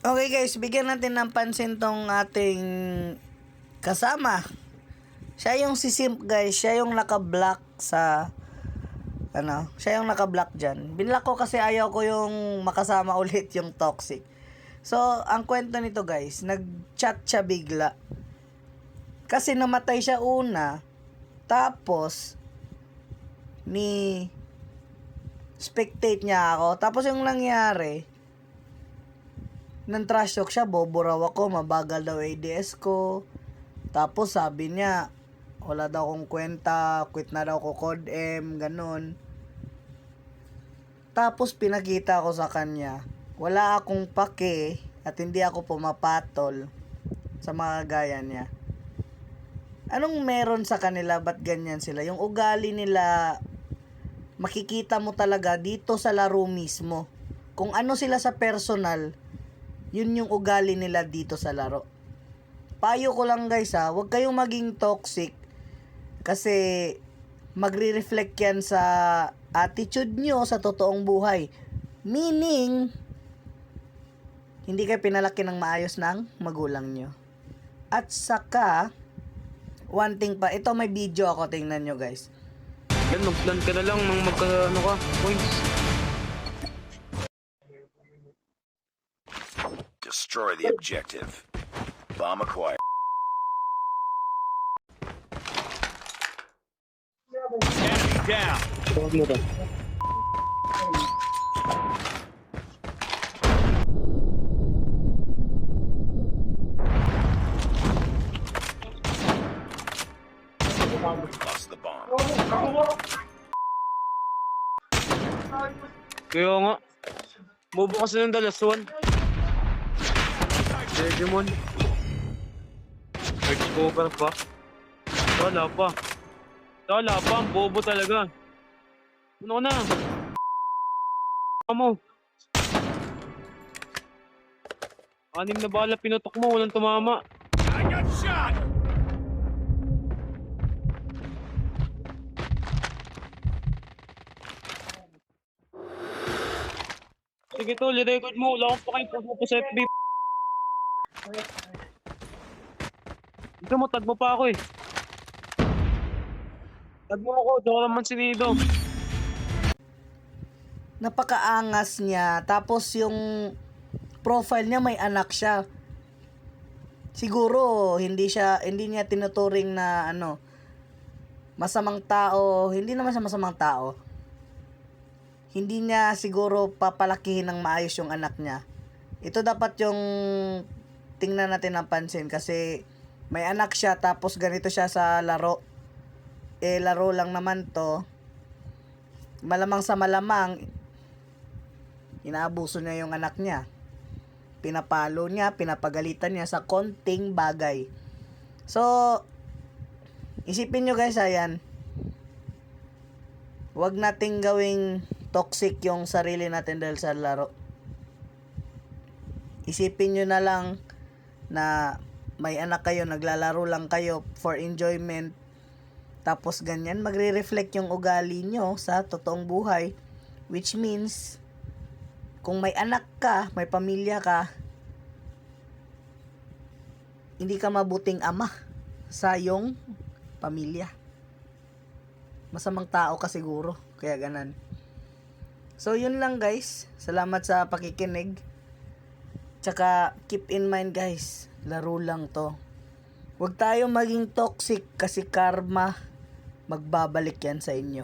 Okay guys, bigyan natin ng pansin tong ating kasama. Siya yung si Simp guys, siya yung naka-block sa siya yung naka-block dyan. Binlock ko kasi ayaw ko yung makasama ulit yung toxic. So, ang kwento nito guys, nag-chat siya bigla. Kasi namatay siya una, tapos ni spectate niya ako. Tapos yung nangyari, nang trash talk siya, bobo raw ako, mabagal daw ADS ko. Tapos sabi niya, wala daw akong kwenta, quit na daw ko Code M, ganun. Tapos pinakita ko sa kanya, wala akong pake at hindi ako pumapatol sa mga gaya niya. Anong meron sa kanila, ba't ganyan sila? Yung ugali nila, makikita mo talaga dito sa laro mismo. Kung ano sila sa personal, yun yung ugali nila dito sa laro. Payo ko lang guys huwag kayong maging toxic kasi magre-reflect yan sa attitude nyo sa totoong buhay. Meaning, hindi kayo pinalaki ng maayos ng magulang nyo. At saka, one thing pa, ito may video ako, tingnan nyo guys. Yan, mag-plan ka na lang ng points. Destroy the objective. Bomb acquired. Enemy down. Lost the bomb. Kaya nga. Bobo kasi ng dalaswan. Hegemon. Search cover pa. Wala pa. Wala pa. Ang bobo talaga. Ano na? Mo. 6 na bala pinutok mo. Walang tumama. I got shot. Sige tol, i-record mo. Wala akong pakain po sa FB. Ito mo, tag mo pa ako eh. Tag mo ako, daw naman sinido. Napakaangas niya. Tapos yung profile niya may anak siya. Siguro hindi niya tinuturing na masamang tao. Hindi naman siya masamang tao. Hindi niya siguro papalakihin ng maayos yung anak niya. Ito dapat yung tingnan natin ng pansin kasi may anak siya tapos ganito siya sa laro. Laro lang naman to. Malamang sa malamang inaabuso niya yung anak niya. Pinapalo niya, pinapagalitan niya sa konting bagay. So, isipin nyo guys, ayan. Huwag nating gawing toxic yung sarili natin dahil sa laro. Isipin nyo na lang na may anak kayo, naglalaro lang kayo for enjoyment. Tapos ganyan, magre-reflect yung ugali nyo sa totoong buhay. Which means, kung may anak ka, may pamilya ka, hindi ka mabuting ama sa iyong pamilya. Masamang tao ka siguro, kaya ganan. So, yun lang guys. Salamat sa pakikinig. Tsaka, keep in mind guys, laro lang to. Huwag tayo maging toxic kasi karma, magbabalik yan sa inyo.